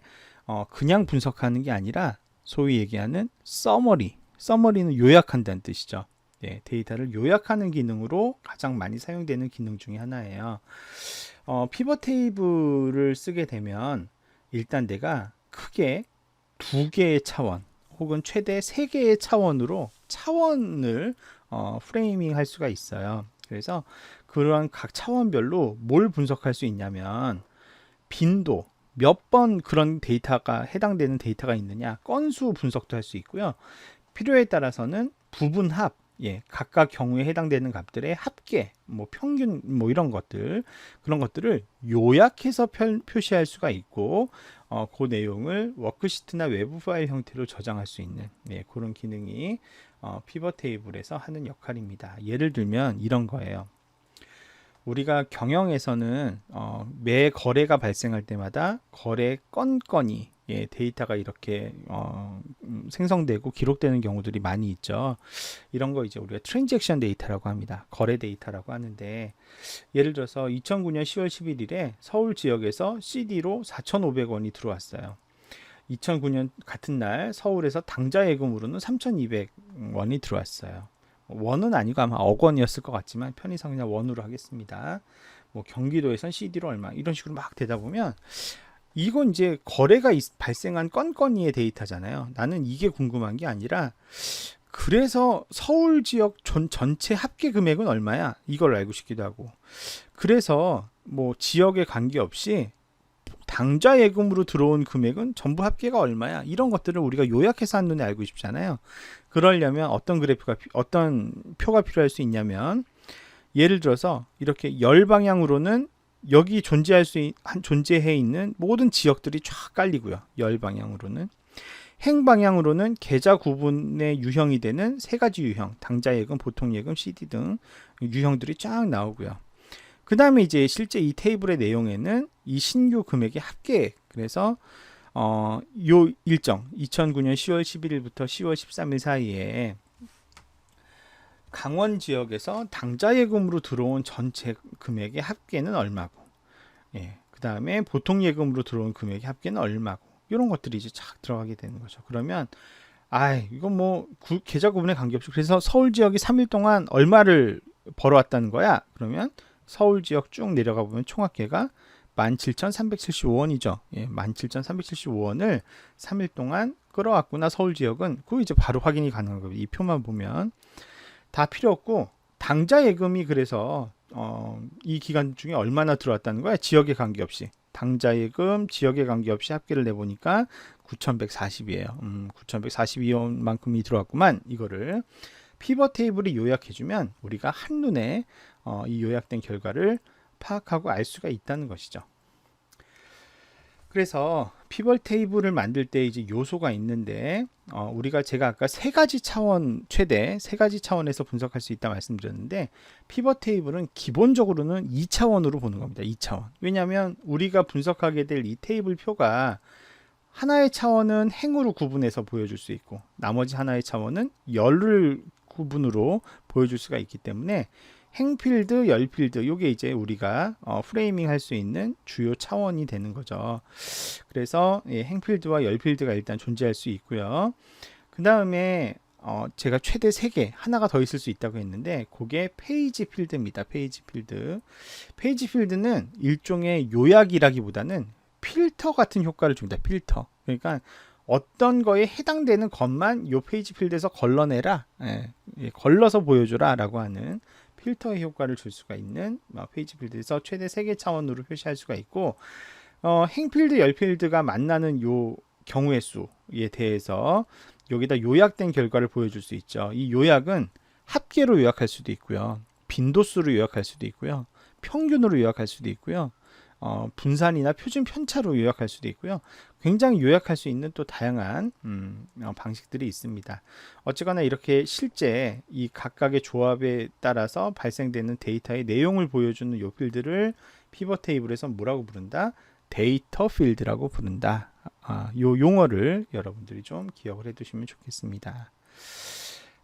그냥 분석하는 게 아니라 소위 얘기하는 서머리는 요약한다는 뜻이죠. 예, 데이터를 요약하는 기능으로 가장 많이 사용되는 기능 중에 하나예요. 피벗 테이블을 쓰게 되면 일단 내가 크게 2개의 차원 혹은 최대 3개의 차원으로 차원을 프레이밍 할 수가 있어요. 그래서 그러한 각 차원별로 뭘 분석할 수 있냐면 빈도, 몇 번 그런 데이터가 해당되는 데이터가 있느냐, 건수 분석도 할 수 있고요. 필요에 따라서는 부분합, 각각 경우에 해당되는 값들의 합계, 뭐 평균, 뭐 이런 것들, 그런 것들을 요약해서 표시할 수가 있고, 그 내용을 워크시트나 외부 파일 형태로 저장할 수 있는 그런 기능이 피벗 테이블에서 하는 역할입니다. 예를 들면 이런 거예요. 우리가 경영에서는 매 거래가 발생할 때마다 거래 건이 데이터가 이렇게 생성되고 기록되는 경우들이 많이 있죠. 이런 거 이제 우리가 트랜잭션 데이터라고 합니다. 거래 데이터라고 하는데, 예를 들어서 2009년 10월 11일에 서울 지역에서 CD로 4,500원이 들어왔어요. 2009년 같은 날 서울에서 당좌 예금으로는 3,200원이 들어왔어요. 원은 아니고 아마 억 원이었을 것 같지만 편의상 그냥 원으로 하겠습니다. 뭐 경기도에선 CD로 얼마, 이런 식으로 막 되다 보면 이건 이제 거래가 발생한 건이의 데이터잖아요. 나는 이게 궁금한 게 아니라, 그래서 서울 지역 전체 합계 금액은 얼마야? 이걸 알고 싶기도 하고, 그래서 뭐 지역에 관계없이 당좌 예금으로 들어온 금액은 전부 합계가 얼마야? 이런 것들을 우리가 요약해서 한눈에 알고 싶잖아요. 그러려면 어떤 표가 필요할 수 있냐면, 예를 들어서 이렇게 열 방향으로는 여기 존재해 있는 모든 지역들이 쫙 깔리고요. 열 방향으로는. 행 방향으로는 계좌 구분의 유형이 되는 세 가지 유형, 당좌예금, 보통예금, CD 등 유형들이 쫙 나오고요. 그 다음에 이제 실제 이 테이블의 내용에는 이 신규 금액의 합계, 그래서 요 일정 2009년 10월 11일부터 10월 13일 사이에 강원 지역에서 당좌예금으로 들어온 전체 금액의 합계는 얼마고, 그 다음에 보통예금으로 들어온 금액의 합계는 얼마고, 이런 것들이 이제 착 들어가게 되는 거죠. 그러면 이건 뭐 계좌 구분에 관계없이, 그래서 서울 지역이 3일 동안 얼마를 벌어왔다는 거야. 그러면 서울 지역 쭉 내려가 보면 총합계가 17,375원이죠. 17,375원을 3일 동안 끌어왔구나 서울 지역은. 그거 이제 바로 확인이 가능한 거예요. 이 표만 보면 다 필요 없고, 당좌 예금이 그래서 이 기간 중에 얼마나 들어왔다는 거야. 지역에 관계없이 당좌 예금 지역에 관계없이 합계를 내보니까 9,140이에요. 9,142원만큼이 들어왔구만. 이거를 피벗 테이블이 요약해주면 우리가 한눈에 이 요약된 결과를 파악하고 알 수가 있다는 것이죠. 그래서 피벗 테이블을 만들 때 이제 요소가 있는데, 제가 아까 최대 세 가지 차원에서 분석할 수 있다 말씀드렸는데, 피벗 테이블은 기본적으로는 2차원으로 보는 겁니다. 2차원. 왜냐하면 우리가 분석하게 될 이 테이블 표가 하나의 차원은 행으로 구분해서 보여줄 수 있고, 나머지 하나의 차원은 열을 구분으로 보여줄 수가 있기 때문에 행필드, 열필드, 요게 이제 우리가 프레이밍 할 수 있는 주요 차원이 되는 거죠. 그래서 행필드와 열필드가 일단 존재할 수 있고요. 그 다음에 제가 최대 3개, 하나가 더 있을 수 있다고 했는데, 그게 페이지 필드입니다. 페이지 필드. 페이지 필드는 일종의 요약이라기보다는 필터 같은 효과를 줍니다. 필터. 그러니까 어떤 거에 해당되는 것만 요 페이지 필드에서 걸러내라, 걸러서 보여줘라 라고 하는 필터의 효과를 줄 수가 있는 페이지 필드에서 최대 3개 차원으로 표시할 수가 있고, 행필드, 열필드가 만나는 요 경우의 수에 대해서 여기다 요약된 결과를 보여줄 수 있죠. 이 요약은 합계로 요약할 수도 있고요, 빈도수로 요약할 수도 있고요, 평균으로 요약할 수도 있고요, 분산이나 표준 편차로 요약할 수도 있고요. 굉장히 요약할 수 있는 또 다양한 방식들이 있습니다. 어쨌거나 이렇게 실제 이 각각의 조합에 따라서 발생되는 데이터의 내용을 보여주는 요 필드를 피벗 테이블에서 뭐라고 부른다? 데이터 필드라고 부른다. 요 용어를 여러분들이 좀 기억을 해 두시면 좋겠습니다.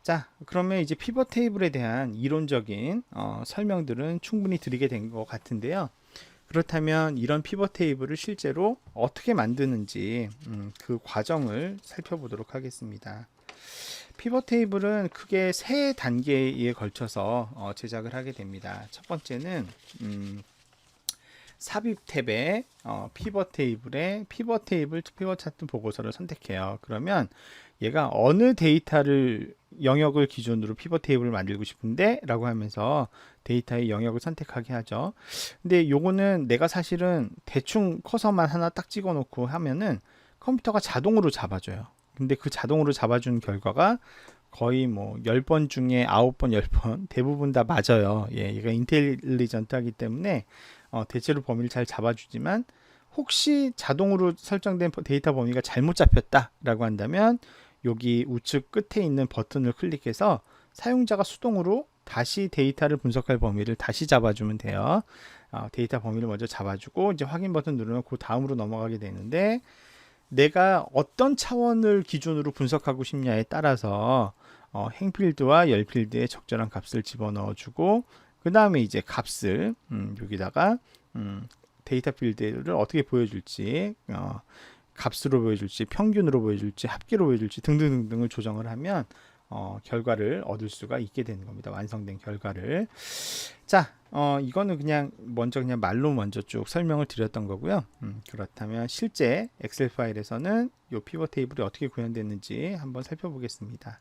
자, 그러면 이제 피벗 테이블에 대한 이론적인 설명들은 충분히 드리게 된 것 같은데요. 그렇다면 이런 피벗 테이블을 실제로 어떻게 만드는지 그 과정을 살펴보도록 하겠습니다. 피벗 테이블은 크게 3단계에 걸쳐서 제작을 하게 됩니다. 첫 번째는 삽입 탭에 피벗 테이블에 피벗 테이블 피벗 차트 보고서를 선택해요. 그러면 얘가 어느 데이터를 영역을 기준으로 피벗 테이블을 만들고 싶은데 라고 하면서 데이터의 영역을 선택하게 하죠. 근데 요거는 내가 사실은 대충 커서만 하나 딱 찍어 놓고 하면은 컴퓨터가 자동으로 잡아줘요. 근데 그 자동으로 잡아준 결과가 거의 뭐 10번 중에 9번, 10번 대부분 다 맞아요. 예, 얘가 인텔리전트하기 때문에 대체로 범위를 잘 잡아주지만 혹시 자동으로 설정된 데이터 범위가 잘못 잡혔다라고 한다면 여기 우측 끝에 있는 버튼을 클릭해서 사용자가 수동으로 다시 데이터를 분석할 범위를 다시 잡아주면 돼요. 데이터 범위를 먼저 잡아주고 이제 확인 버튼 누르면 그 다음으로 넘어가게 되는데 내가 어떤 차원을 기준으로 분석하고 싶냐에 따라서 행필드와 열필드에 적절한 값을 집어넣어주고 그 다음에 이제 값을 여기다가 데이터 필드를 어떻게 보여줄지 값으로 보여줄지 평균으로 보여줄지 합계로 보여줄지 등등등등을 조정을 하면 결과를 얻을 수가 있게 되는 겁니다. 완성된 결과를. 자, 이거는 그냥 말로 먼저 쭉 설명을 드렸던 거고요. 그렇다면 실제 엑셀 파일에서는 이 피벗 테이블이 어떻게 구현됐는지 한번 살펴보겠습니다.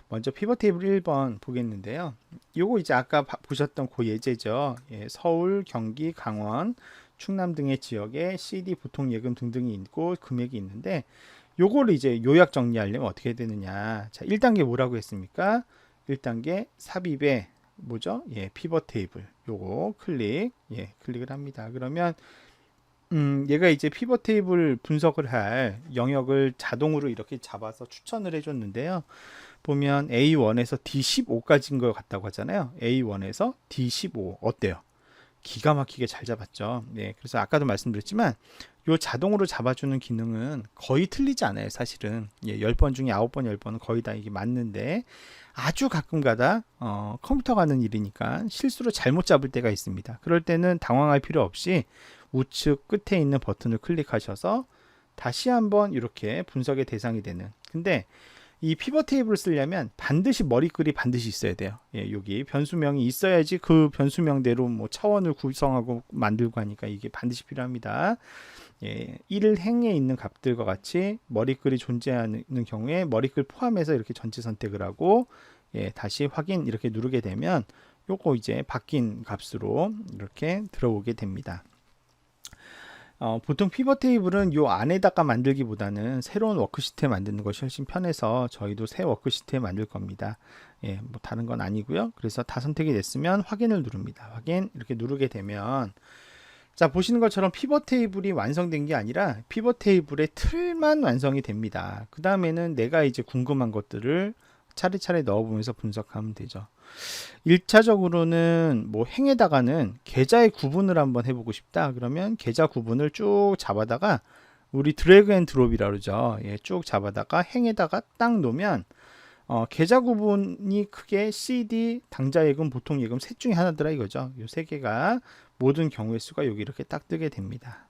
먼저 피벗 테이블 1번 보겠는데요. 요거 이제 아까 보셨던 그 예제죠. 예, 서울, 경기, 강원, 충남 등의 지역에 CD, 보통 예금 등등이 있고 금액이 있는데 요거를 이제 요약 정리하려면 어떻게 되느냐. 자, 1단계 뭐라고 했습니까? 1단계 삽입에 뭐죠? 예, 피벗 테이블. 요거 클릭을 합니다. 그러면 얘가 이제 피벗 테이블 분석을 할 영역을 자동으로 이렇게 잡아서 추천을 해줬는데요. 보면 A1에서 D15까지인 것 같다고 하잖아요. A1에서 D15 어때요? 기가 막히게 잘 잡았죠. 네, 그래서 아까도 말씀드렸지만 요 자동으로 잡아주는 기능은 거의 틀리지 않아요. 사실은 10번 중에 9번, 10번은 거의 다 이게 맞는데 아주 가끔가다 컴퓨터가 하는 일이니까 실수로 잘못 잡을 때가 있습니다. 그럴 때는 당황할 필요 없이 우측 끝에 있는 버튼을 클릭하셔서 다시 한번 이렇게 분석의 대상이 되는. 근데 이 피벗 테이블을 쓰려면 반드시 머리글이 반드시 있어야 돼요. 예, 여기 변수명이 있어야지 그 변수명대로 뭐 차원을 구성하고 만들고 하니까 이게 반드시 필요합니다. 예, 1행에 있는 값들과 같이 머리글이 존재하는 경우에 머리글 포함해서 이렇게 전체 선택을 하고 예, 다시 확인 이렇게 누르게 되면 요거 이제 바뀐 값으로 이렇게 들어오게 됩니다. 보통 피벗 테이블은 요 안에다가 만들기보다는 새로운 워크시트에 만드는 것이 훨씬 편해서 저희도 새 워크시트에 만들 겁니다. 예, 뭐 다른 건 아니고요. 그래서 다 선택이 됐으면 확인을 누릅니다. 확인 이렇게 누르게 되면 자, 보시는 것처럼 피벗 테이블이 완성된 게 아니라 피벗 테이블의 틀만 완성이 됩니다. 그 다음에는 내가 이제 궁금한 것들을 차례차례 넣어보면서 분석하면 되죠. 1차적으로는 뭐 행에다가는 계좌의 구분을 한번 해보고 싶다. 그러면 계좌 구분을 쭉 잡아다가 우리 드래그 앤 드롭이라 그러죠. 예, 쭉 잡아다가 행에다가 딱 놓으면 계좌 구분이 크게 CD, 당좌 예금, 보통 예금 셋 중에 하나더라 이거죠. 이 세 개가 모든 경우의 수가 여기 이렇게 딱 뜨게 됩니다.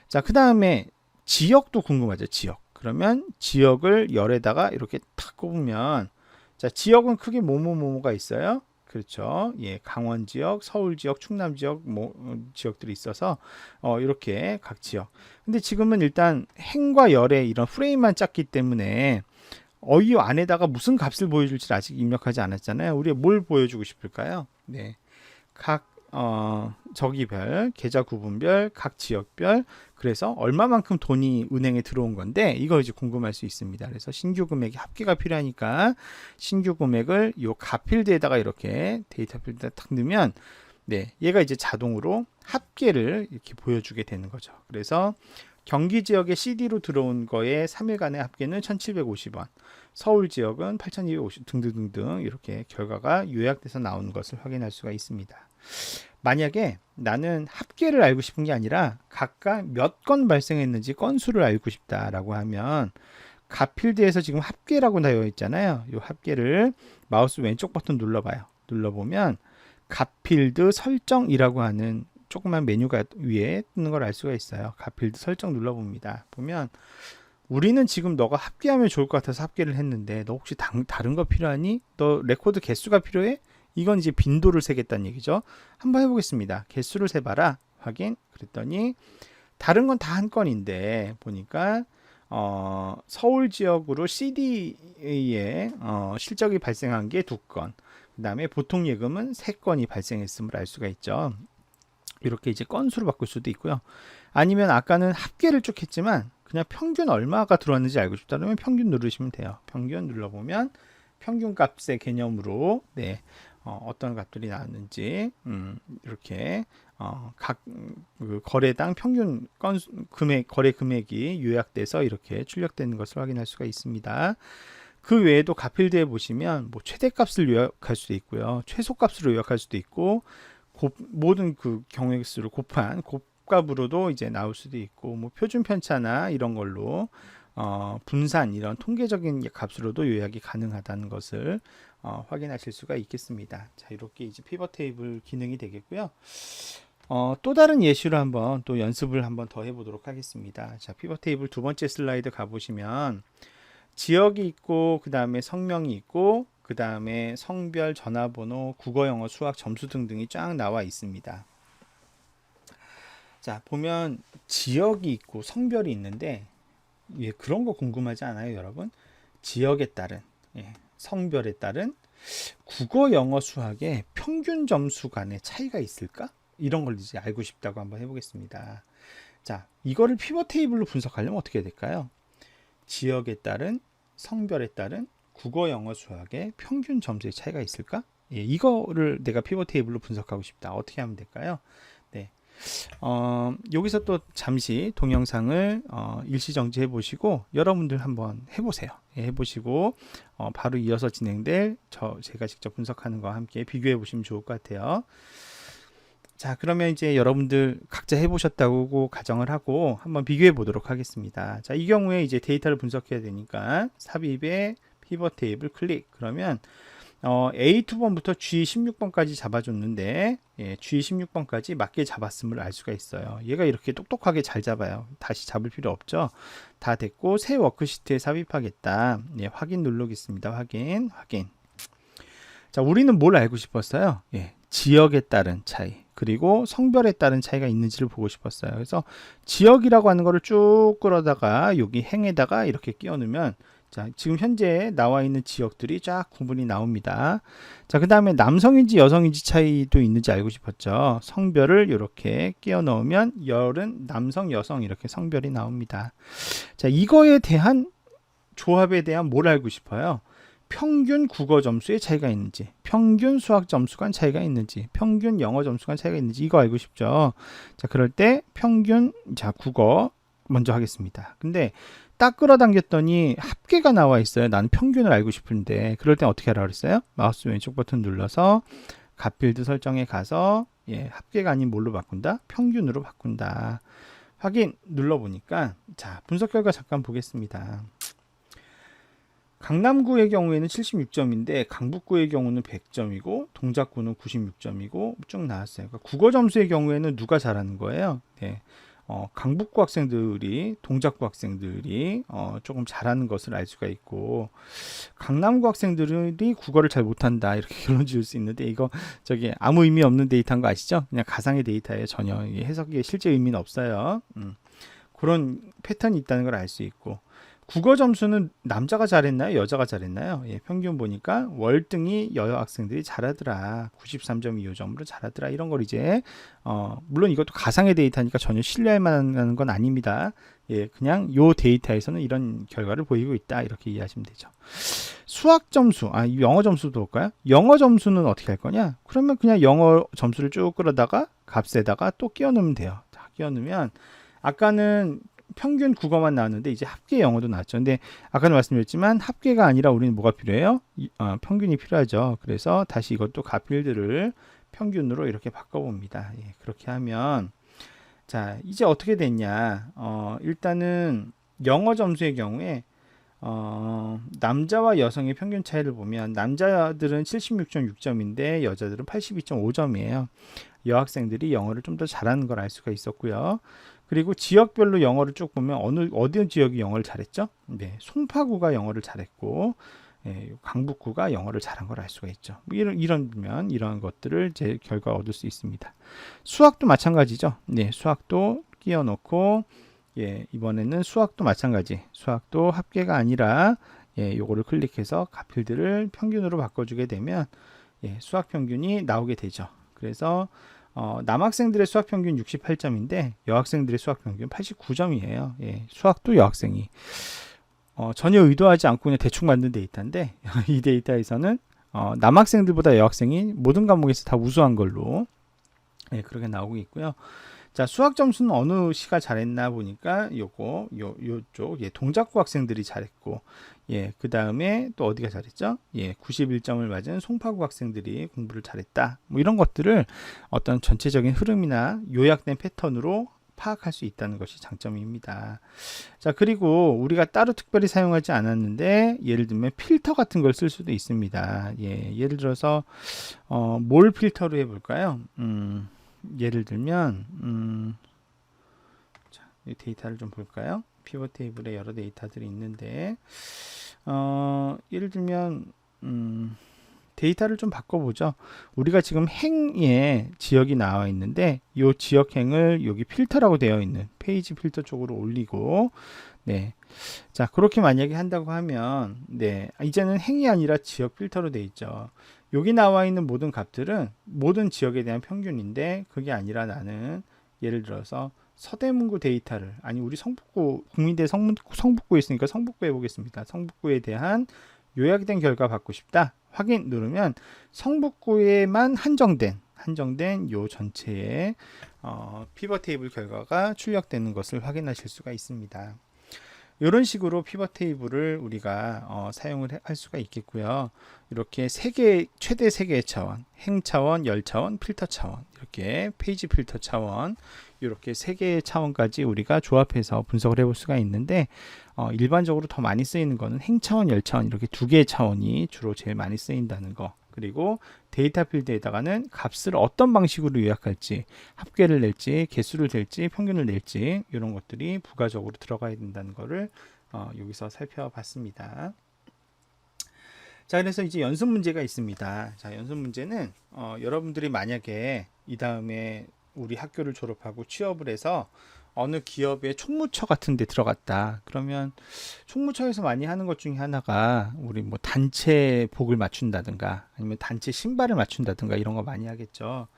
자, 그 다음에 지역도 궁금하죠. 지역. 그러면 지역을 열에다가 이렇게 탁 꼽으면 자, 지역은 크게 뭐뭐뭐가 있어요. 그렇죠. 예, 강원 지역, 서울 지역, 충남 지역 지역들이 있어서 이렇게 각 지역. 근데 지금은 일단 행과 열의 이런 프레임만 짰기 때문에 이 안에다가 무슨 값을 보여줄지 아직 입력하지 않았잖아요. 우리가 뭘 보여주고 싶을까요? 네, 각 저기별, 계좌 구분별, 각 지역별, 그래서 얼마만큼 돈이 은행에 들어온 건데 이거 이제 궁금할 수 있습니다. 그래서 신규 금액이 합계가 필요하니까 신규 금액을 요 값 필드에다가 이렇게 데이터 필드에 탁 넣으면 네, 얘가 이제 자동으로 합계를 이렇게 보여주게 되는 거죠. 그래서 경기 지역에 CD로 들어온 거에 3일간의 합계는 1750원, 서울 지역은 8250 등등등등 이렇게 결과가 요약돼서 나오는 것을 확인할 수가 있습니다. 만약에 나는 합계를 알고 싶은 게 아니라 각각 몇 건 발생했는지 건수를 알고 싶다라고 하면 값 필드에서 지금 합계라고 되어 있잖아요. 이 합계를 마우스 왼쪽 버튼 눌러봐요. 눌러보면 값 필드 설정이라고 하는 조그만 메뉴가 위에 뜨는 걸 알 수가 있어요. 값 필드 설정 눌러봅니다. 보면 우리는 지금 너가 합계하면 좋을 것 같아서 합계를 했는데 너 혹시 다른 거 필요하니? 너 레코드 개수가 필요해? 이건 이제 빈도를 세겠다는 얘기죠. 한번 해보겠습니다. 개수를 세봐라. 확인. 그랬더니 다른 건 다 한 건인데 보니까 서울 지역으로 CD에 실적이 발생한 게 2건, 그 다음에 보통 예금은 3건이 발생했음을 알 수가 있죠. 이렇게 이제 건수로 바꿀 수도 있고요. 아니면 아까는 합계를 쭉 했지만 그냥 평균 얼마가 들어왔는지 알고 싶다 그러면 평균 누르시면 돼요. 평균 눌러보면 평균 값의 개념으로 어떤 값들이 나왔는지 이렇게 각 그 거래당 평균 거래 금액이 요약돼서 이렇게 출력되는 것을 확인할 수가 있습니다. 그 외에도 가필드에 보시면 뭐 최대값을 요약할 수도 있고요, 최소값으로 요약할 수도 있고, 모든 그 경우의 수를 곱한 곱값으로도 이제 나올 수도 있고, 뭐 표준 편차나 이런 걸로 분산 이런 통계적인 값으로도 요약이 가능하다는 것을 확인하실 수가 있겠습니다. 자, 이렇게 이제 피벗 테이블 기능이 되겠고요. 또 다른 예시로 한번 또 연습을 한번 더 해보도록 하겠습니다. 자, 피벗 테이블 두 번째 슬라이드 가보시면 지역이 있고, 그 다음에 성명이 있고, 그 다음에 성별, 전화번호, 국어, 영어, 수학, 점수 등등이 쫙 나와 있습니다. 자, 보면 지역이 있고 성별이 있는데, 그런 거 궁금하지 않아요, 여러분? 지역에 따른, 성별에 따른 국어, 영어, 수학의 평균 점수 간의 차이가 있을까? 이런 걸 이제 알고 싶다고 한번 해보겠습니다. 자, 이거를 피벗 테이블로 분석하려면 어떻게 해야 될까요? 지역에 따른, 성별에 따른 국어, 영어, 수학의 평균 점수의 차이가 있을까? 이거를 내가 피벗 테이블로 분석하고 싶다. 어떻게 하면 될까요? 여기서 또 잠시 동영상을 일시 정지해 보시고 여러분들 한번 해보세요. 해보시고 바로 이어서 진행될 제가 직접 분석하는 거와 함께 비교해 보시면 좋을 것 같아요. 자, 그러면 이제 여러분들 각자 해보셨다고 가정을 하고 한번 비교해 보도록 하겠습니다. 자, 이 경우에 이제 데이터를 분석해야 되니까 삽입에 피벗 테이블 클릭. 그러면 A2번부터 G16번까지 잡아줬는데, G16번까지 맞게 잡았음을 알 수가 있어요. 얘가 이렇게 똑똑하게 잘 잡아요. 다시 잡을 필요 없죠. 다 됐고 새 워크시트에 삽입하겠다. 확인 누르겠습니다. 확인. 자, 우리는 뭘 알고 싶었어요? 지역에 따른 차이, 그리고 성별에 따른 차이가 있는지를 보고 싶었어요. 그래서 지역이라고 하는 거를 쭉 끌어다가 여기 행에다가 이렇게 끼워 넣으면, 자, 지금 현재 나와 있는 지역들이 쫙 구분이 나옵니다. 자, 그 다음에 남성인지 여성인지 차이도 있는지 알고 싶었죠. 성별을 이렇게 끼워 넣으면 열은 남성, 여성 이렇게 성별이 나옵니다. 자, 이거에 대한 조합에 대한 뭘 알고 싶어요? 평균 국어 점수의 차이가 있는지, 평균 수학 점수 간 차이가 있는지, 평균 영어 점수 간 차이가 있는지, 이거 알고 싶죠. 자, 그럴 때 평균, 자, 국어 먼저 하겠습니다. 근데 딱 끌어당겼더니 합계가 나와 있어요. 나는 평균을 알고 싶은데, 그럴 땐 어떻게 하라고 그랬어요? 마우스 왼쪽 버튼 눌러서 값필드 설정에 가서 합계가 아닌 뭘로 바꾼다? 평균으로 바꾼다. 확인 눌러보니까, 자, 분석 결과 잠깐 보겠습니다. 강남구의 경우에는 76점인데 강북구의 경우는 100점이고 동작구는 96점이고 쭉 나왔어요. 그러니까 국어 점수의 경우에는 누가 잘하는 거예요? 강북구 학생들이, 동작구 학생들이 조금 잘하는 것을 알 수가 있고, 강남구 학생들이 국어를 잘 못한다 이렇게 결론 지을 수 있는데, 이거 아무 의미 없는 데이터인 거 아시죠? 그냥 가상의 데이터예요. 전혀 해석에 실제 의미는 없어요. 그런 패턴이 있다는 걸 알 수 있고, 국어 점수는 남자가 잘했나요? 여자가 잘했나요? 평균 보니까 월등히 여학생들이 잘하더라. 93.25점으로 잘하더라. 이런 걸 이제 물론 이것도 가상의 데이터니까 전혀 신뢰할 만한 건 아닙니다. 그냥 요 데이터에서는 이런 결과를 보이고 있다. 이렇게 이해하시면 되죠. 수학 점수, 영어 점수도 볼까요? 영어 점수는 어떻게 할 거냐? 그러면 그냥 영어 점수를 쭉 끌어다가 값에다가 또 끼워 넣으면 돼요. 자, 끼워 넣으면 아까는 평균 국어만 나왔는데 이제 합계 영어도 나왔죠. 근데 아까도 말씀드렸지만 합계가 아니라 우리는 뭐가 필요해요? 평균이 필요하죠. 그래서 다시 이것도 값필드를 평균으로 이렇게 바꿔봅니다. 그렇게 하면, 자, 이제 어떻게 됐냐? 일단은 영어 점수의 경우에 남자와 여성의 평균 차이를 보면 남자들은 76.6점인데 여자들은 82.5점이에요. 여학생들이 영어를 좀 더 잘하는 걸 알 수가 있었고요. 그리고 지역별로 영어를 쭉 보면 어디 지역이 영어를 잘했죠? 송파구가 영어를 잘했고, 강북구가 영어를 잘한 걸 알 수가 있죠. 이런 것들을 제 결과 얻을 수 있습니다. 수학도 마찬가지죠. 수학도 끼워 넣고, 예, 이번에는 수학도 마찬가지. 수학도 합계가 아니라 예, 요거를 클릭해서 값필드를 평균으로 바꿔주게 되면 예, 수학 평균이 나오게 되죠. 그래서 남학생들의 수학 평균 68점인데 여학생들의 수학 평균 89점이에요. 예, 수학도 여학생이 전혀 의도하지 않고 그냥 대충 만든 데이터인데 이 데이터에서는 남학생들보다 여학생이 모든 과목에서 다 우수한 걸로 예, 그렇게 나오고 있고요. 자, 수학 점수는 어느 시가 잘했나 보니까 요쪽 예, 동작고 학생들이 잘했고 예, 그 다음에 또 어디가 잘했죠? 예, 91점을 맞은 송파구 학생들이 공부를 잘했다. 뭐 이런 것들을 어떤 전체적인 흐름이나 요약된 패턴으로 파악할 수 있다는 것이 장점입니다. 자, 그리고 우리가 따로 특별히 사용하지 않았는데 예를 들면 필터 같은 걸 쓸 수도 있습니다. 예, 예를 들어서 뭘 필터로 해볼까요? 예를 들면 자, 이 데이터를 좀 볼까요? 피벗 테이블에 여러 데이터들이 있는데 예를 들면 데이터를 좀 바꿔보죠. 우리가 지금 행에 지역이 나와 있는데 이 지역행을 여기 필터라고 되어 있는 페이지 필터 쪽으로 올리고 네. 자, 그렇게 만약에 한다고 하면 네, 이제는 행이 아니라 지역 필터로 되어 있죠. 여기 나와 있는 모든 값들은 모든 지역에 대한 평균인데 그게 아니라 나는 예를 들어서 서대문구 데이터를 아니 우리 성북구 국민대 성북구에 있으니까 성북구 해보겠습니다. 성북구에 대한 요약된 결과 받고 싶다. 확인 누르면 성북구에만 한정된 요 전체의 피벗 테이블 결과가 출력되는 것을 확인하실 수가 있습니다. 이런 식으로 피벗 테이블을 우리가 사용을 할 수가 있겠고요. 이렇게 최대 3개의 차원, 행 차원, 열 차원, 필터 차원, 이렇게 페이지 필터 차원, 이렇게 3개의 차원까지 우리가 조합해서 분석을 해볼 수가 있는데 일반적으로 더 많이 쓰이는 거는 행 차원, 열 차원 이렇게 2개의 차원이 주로 제일 많이 쓰인다는 거. 그리고 데이터 필드에다가는 값을 어떤 방식으로 요약할지, 합계를 낼지, 개수를 낼지, 평균을 낼지 이런 것들이 부가적으로 들어가야 된다는 거를 여기서 살펴봤습니다. 자, 그래서 이제 연습 문제가 있습니다. 자, 연습 문제는 여러분들이 만약에 이 다음에 우리 학교를 졸업하고 취업을 해서 어느 기업의 총무처 같은 데 들어갔다. 그러면 총무처에서 많이 하는 것 중에 하나가 우리 뭐 단체 복을 맞춘다든가 아니면 단체 신발을 맞춘다든가 이런 거 많이 하겠죠.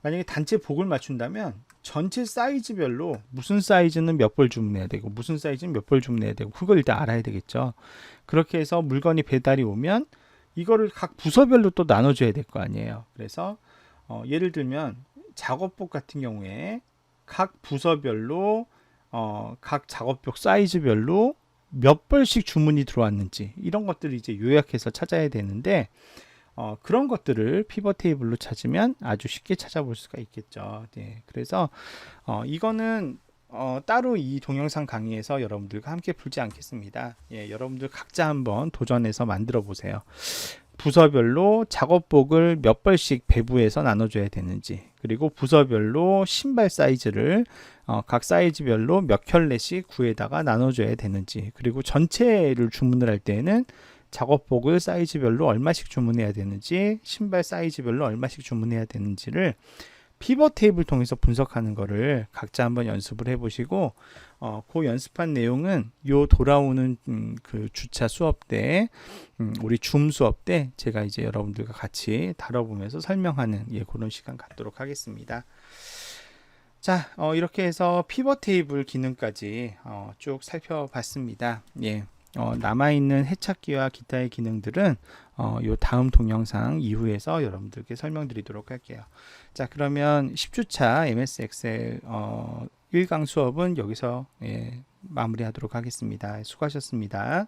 만약에 단체 복을 맞춘다면 전체 사이즈별로 무슨 사이즈는 몇 벌 주문해야 되고 무슨 사이즈는 몇 벌 주문해야 되고 그걸 일단 알아야 되겠죠. 그렇게 해서 물건이 배달이 오면 이거를 각 부서별로 또 나눠줘야 될 거 아니에요. 그래서 예를 들면 작업복 같은 경우에 각 부서별로 각 작업복 사이즈별로 몇 벌씩 주문이 들어왔는지 이런 것들을 이제 요약해서 찾아야 되는데 그런 것들을 피벗 테이블로 찾으면 아주 쉽게 찾아볼 수가 있겠죠. 네, 그래서 이거는 따로 이 동영상 강의에서 여러분들과 함께 풀지 않겠습니다. 예, 여러분들 각자 한번 도전해서 만들어 보세요. 부서별로 작업복을 몇 벌씩 배부해서 나눠줘야 되는지, 그리고 부서별로 신발 사이즈를 각 사이즈별로 몇 켤레씩 구에다가 나눠줘야 되는지, 그리고 전체를 주문을 할 때에는 작업복을 사이즈별로 얼마씩 주문해야 되는지, 신발 사이즈별로 얼마씩 주문해야 되는지를 피벗 테이블 통해서 분석하는 거를 각자 한번 연습을 해보시고 그 연습한 내용은 요 돌아오는 그 주차 수업 때 우리 줌 수업 때 제가 이제 여러분들과 같이 다뤄보면서 설명하는 그런 시간 갖도록 하겠습니다. 자, 이렇게 해서 피벗 테이블 기능까지 쭉 살펴봤습니다. 예. 남아있는 해찾기와 기타의 기능들은 요 다음 동영상 이후에서 여러분들께 설명드리도록 할게요. 자, 그러면 10주차 MS 엑셀 1강 수업은 여기서 마무리하도록 하겠습니다. 수고하셨습니다.